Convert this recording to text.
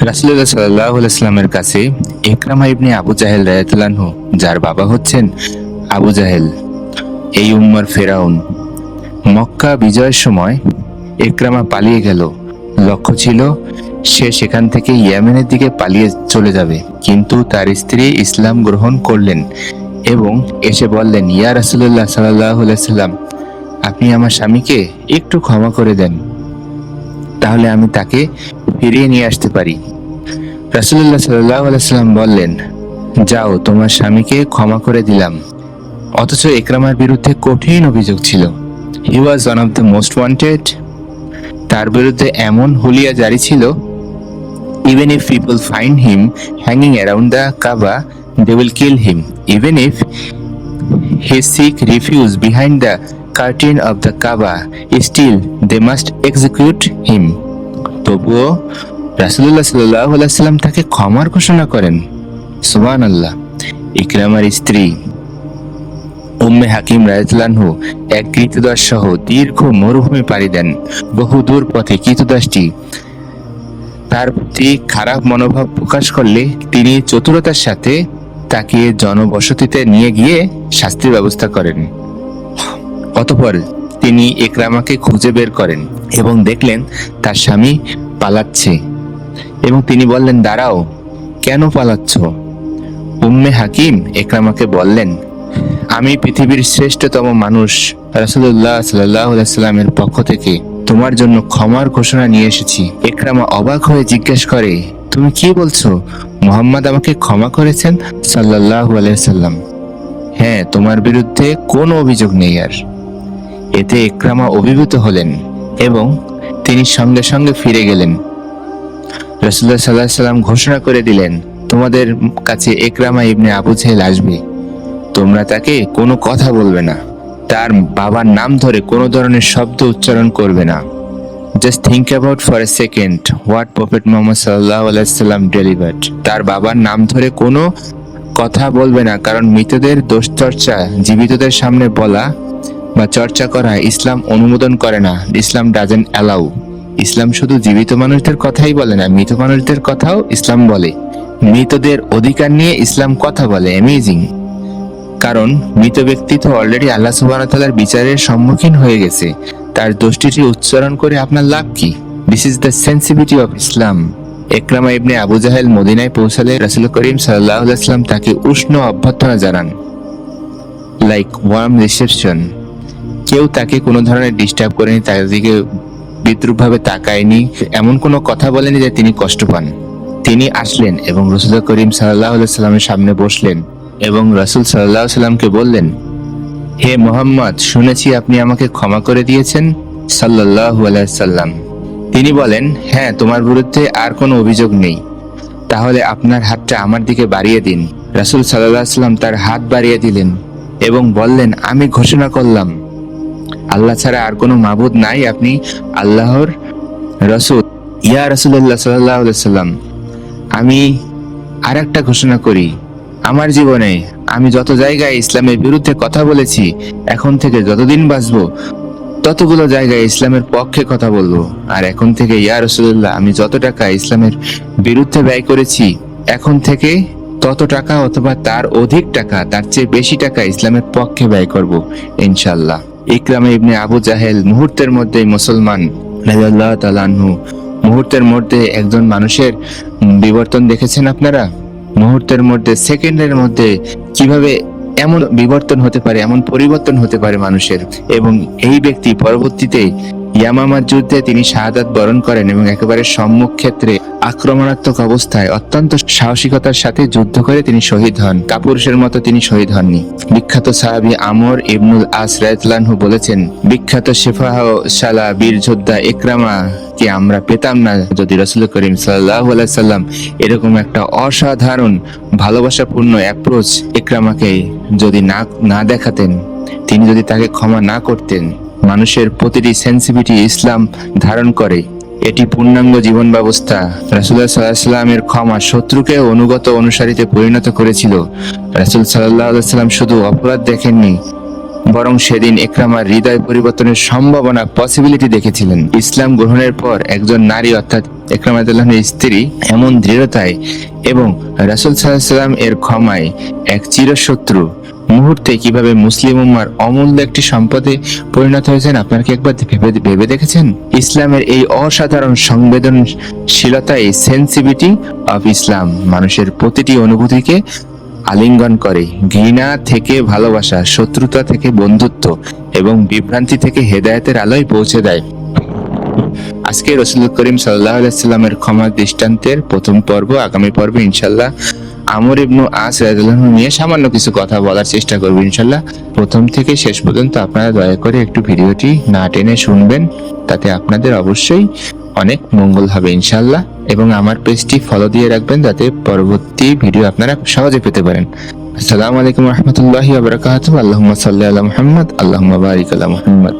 রাসূলুল্লাহ সাল্লাল্লাহু আলাইহি ওয়াসাল্লামের কাছে ইকরামা ইবনে আবু জাহেল রাদিয়াল্লাহু আনহু, যার বাবা হচ্ছেন আবু জাহেল, এই উম্মার ফেরাউন। মক্কা বিজয়ের সময় ইকরামা পালিয়ে গেল। লক্ষ্য ছিল সে সেখান থেকে ইয়েমেনের দিকে পালিয়ে চলে যাবে, কিন্তু তার স্ত্রী ইসলাম গ্রহণ করলেন এবং এসে বললেন, ইয়া রাসূলুল্লাহ সাল্লাল্লাহু আলাইহি ওয়াসাল্লাম, আপনি আমার স্বামীকে একটু ক্ষমা করে দেন, তাহলে আমি তাকে ফিরিয়ে নিয়ে আসতে পারি। রাসূলুল্লাহ সাল্লাল্লাহু আলাইহি ওয়াসাল্লাম বললেন, যাও, তোমার স্বামীকে ক্ষমা করে দিলাম। অথচ ইকরামার বিরুদ্ধে কঠিন অভিযোগ ছিল। He was one of the most wanted. তার বিরুদ্ধে এমন হুলিয়া জারি ছিল, even if people find him hanging around the Kaaba, they will kill him. Even if he seek refuge behind the curtain of the Kaaba, still they must execute him. তবুও রাসূলুল্লাহ সাল্লাল্লাহু আলাইহি ওয়াসাল্লাম তাকে ক্ষমার ঘোষণা করেন। সুবহানাল্লাহ। ইকরামার স্ত্রী উম্মে হাকিম রাদিয়াল্লাহু আনহু এক কৃতদাস সহ দীর্ঘ মরুভূমি পাড়ি দেন। বহু দূর পথে কৃতদাসটি তার প্রতি খারাপ মনোভাব প্রকাশ করলে তিনি চতুরতার সাথে তাকে জনবসতিতে নিয়ে গিয়ে শাস্তির ব্যবস্থা করেন। অতঃপর তিনি ইকরামাকে খুঁজে বের করেন এবং দেখলেন তার স্বামী পালাচ্ছে, এবং তিনি বললেন, দাঁড়াও, কেন পালাচ্ছ? উম্মে হাকিম ইকরামাকে বললেন, আমি পৃথিবীর শ্রেষ্ঠতম মানুষ রাসূলুল্লাহ সাল্লাল্লাহু আলাইহি ওয়াসাল্লামের পক্ষ থেকে তোমার জন্য ক্ষমার ঘোষণা নিয়ে এসেছি। ইকরামা অবাক হয়ে জিজ্ঞেস করে, তুমি কি বলছো? মুহাম্মদ আমাকে ক্ষমা করেছেন সাল্লাল্লাহু আলাইহি ওয়াসাল্লাম? হ্যাঁ, তোমার বিরুদ্ধে কোনো অভিযোগ নেই আর। এতে ইকরামা অভিভূত হলেন এবং তিনি সঙ্গে সঙ্গে ফিরে গেলেন। রাসূলুল্লাহ সাল্লাল্লাহু আলাইহি ওয়াসাল্লাম ঘোষণা করে দিলেন, তোমাদের কাছে ইকরামা ইবনে আবু জাহেল আসবে, তোমরা তাকে কোনো কথা বলবে না, তার বাবার নাম ধরে কোনো ধরনের শব্দ উচ্চারণ করবে না। Just think about for a second what prophet Muhammad সাল্লাল্লাহু আলাইহি ওয়াসাল্লাম ডেলিভার্ড। তার বাবার নাম ধরে কোনো কথা বলবে না, কারণ মৃতদের দোষ চর্চা জীবিতদের সামনে বলা বা চর্চা করা ইসলাম অনুমোদন করে না। ইসলাম ডাজেন্ট অ্যালাউ। ইসলাম শুধু জীবিত মানুষদের কথাই বলে না, মৃত মানুষদের কথাও ইসলাম বলে। মৃতদের অধিকার নিয়ে ইসলাম কথা বলে। অ্যামেজিং। কারণ মৃত ব্যক্তি তো অলরেডি আল্লাহ সুবহানাহু ওয়া তাআলার বিচারের সম্মুখীন হয়ে গেছে, তার দোষটি উচ্চারণ করে আপনার লাভ কি? This is the sensitivity of Islam. Ikrimah ibn Abu Jahl মদিনায় পৌঁছালে রাসূল করিম সাল্লাল্লাহু আলাইহি ওয়াসাল্লাম তাকে উষ্ণ অভ্যর্থনা জানান, লাইক ওয়ার্ম রিসেপশন। কেউ তাকে কোনো ধরনের ডিস্টার্ব করেনি, তার দিকে বিদ্রুপভাবে তাকায়নি, এমন কোনো কথা বলেনি যে তিনি কষ্ট পান। তিনি আসলেন এবং রাসূল করিম সাল্লাল্লাহু আলাইহি ওয়াসাল্লামের সামনে বসলেন এবং রাসূল সাল্লাল্লাহু আলাইহি ওয়াসাল্লামকে বললেন, হে মুহাম্মদ, শুনেছি আপনি আমাকে ক্ষমা করে দিয়েছেন সাল্লাল্লাহু আলাইহি ওয়াসাল্লাম। তিনি বলেন, হ্যাঁ, তোমার বিরুদ্ধে আর কোনো অভিযোগ নেই। তাহলে আপনার হাতটা আমার দিকে বাড়িয়ে দিন। রাসূল সাল্লাল্লাহু আলাইহি ওয়াসাল্লাম তার হাত বাড়িয়ে দিলেন এবং বললেন, আমি ঘোষণা করলাম আল্লাহ ছাড়া আর কোনো মাবুদ নাই, আপনি আল্লাহর রাসূল। ইয়া রাসূলুল্লাহ সাল্লাল্লাহু আলাইহি ওয়াসাল্লাম, আমি আর একটা ঘোষণা করি, আমার জীবনে আমি যত জায়গায় ইসলামের বিরুদ্ধে কথা বলেছি, এখন থেকে যতদিন বাঁচবো ততগুলো জায়গায় ইসলামের পক্ষে কথা বলবো। আর এখন থেকে ইয়া রাসূলুল্লাহ, আমি যত টাকা ইসলামের বিরুদ্ধে ব্যয় করেছি, এখন থেকে তত টাকা অথবা তার অধিক টাকা, তার চেয়ে বেশি টাকা ইসলামের পক্ষে ব্যয় করব ইনশাআল্লাহ। ইকরামা ইবনে আবু জাহেল মুহূর্তের মধ্যেই মুসলমান রাদিয়াল্লাহু তাআলা আনহু। মুহূর্তের মধ্যে একজন মানুষের বিবর্তন দেখেছেন আপনারা? মুহূর্তের মধ্যে, সেকেন্ডের মধ্যে কিভাবে এমন বিবর্তন হতে পারে, এমন পরিবর্তন হতে পারে মানুষের। এবং এই ব্যক্তি পরবর্তীতে ইয়ামামার যুদ্ধে তিনি শাহাদাত বরণ করেন এবং একেবারে সম্মুখ ক্ষেত্রে আক্রমণাত্মক অবস্থায় অত্যন্ত সাহসিকতার সাথে যুদ্ধ করে তিনি শহীদ হন। কাপুরুষের মতো তিনি শহীদ হননি। বিখ্যাত সাহাবী আমর ইবনুল আস রাদিয়াল্লাহু আনহু বলেছেন, বিখ্যাত সিপাহ শালা বীর যোদ্ধা ইকরামা কে আমরা পেতাম না যদি রাসূল করিম সাল্লাল্লাহু আলাইহি ওয়াসাল্লাম এরকম একটা অসাধারণ ভালোবাসাপূর্ণ অ্যাপ্রোচ ইকরামাকে যদি না দেখাতেন, তিনি যদি তাকে ক্ষমা না করতেন। মানুষের প্রতিটি সেন্সিটিভিটি ইসলাম ধারণ করে। এটি পূর্ণাঙ্গ জীবন ব্যবস্থা। রাসূলুল্লাহ সাল্লাল্লাহু আলাইহি ওয়াসাল্লামের ক্ষমা শত্রুকে অনুগত অনুসারীতে পরিণত করেছিল। রাসূল সাল্লাল্লাহু আলাইহি ওয়াসাল্লাম শুধু অপরাধ দেখেননি, বরং সেদিন ইকরামার হৃদয় পরিবর্তনের সম্ভাবনা পসিবিলিটি দেখেছিলেন। ইসলাম গ্রহণের পর একজন নারী অর্থাৎ ইকরামা রাদিয়াল্লাহু আনহার স্ত্রী এমন দৃঢ়তায় এবং রাসূল সাল্লাল্লাহু আলাইহি ওয়াসাল্লাম এর ক্ষমায় এক চিরশত্রু মুহূর্তে কিভাবে মুসলিম উম্মার অমূল্য একটি সম্পদে পরিণত হয়েছেন, আপনারা কি একবার ভেবে দেখেছেন? ইসলামের এই অসাধারণ সংবেদনশীলতাই সেন্সিটিভিটি অফ ইসলাম মানুষের প্রতিটি অনুভূতিকে আলিঙ্গন করে। ঘৃণা থেকে ভালোবাসা, শত্রুতা থেকে বন্ধুত্ব এবং বিভ্রান্তি থেকে হেদায়েতের আলোয় পৌঁছে দেয়। আজকে রাসূল করিম সাল্লাল্লাহু আলাইহি ওয়াসাল্লামের ক্ষমা দৃষ্টান্তের প্রথম পর্ব। আগামী পর্বে ইনশাআল্লাহ আমর ইবনে আস রাদিয়াল্লাহু আনহু নিয়ে সামান্য কিছু কথা বলার চেষ্টা করব ইনশাআল্লাহ। প্রথম থেকে শেষ পর্যন্ত আপনারা দয়া করে একটু ভিডিওটি না টেনে শুনবেন, তাতে আপনাদের অবশ্যই অনেক মঙ্গল হবে ইনশাআল্লাহ। এবং আমার পেজটি ফলো দিয়ে রাখবেন যাতে পরবর্তী ভিডিও আপনারা সহজে পেতে পারেন। আসসালামু আলাইকুম ওয়া রাহমাতুল্লাহি ওয়া বারাকাতুহু। আল্লাহুম্মা সাল্লি আলা মুহাম্মদ, আল্লাহুম্মা বারিক আলা মুহাম্মদ।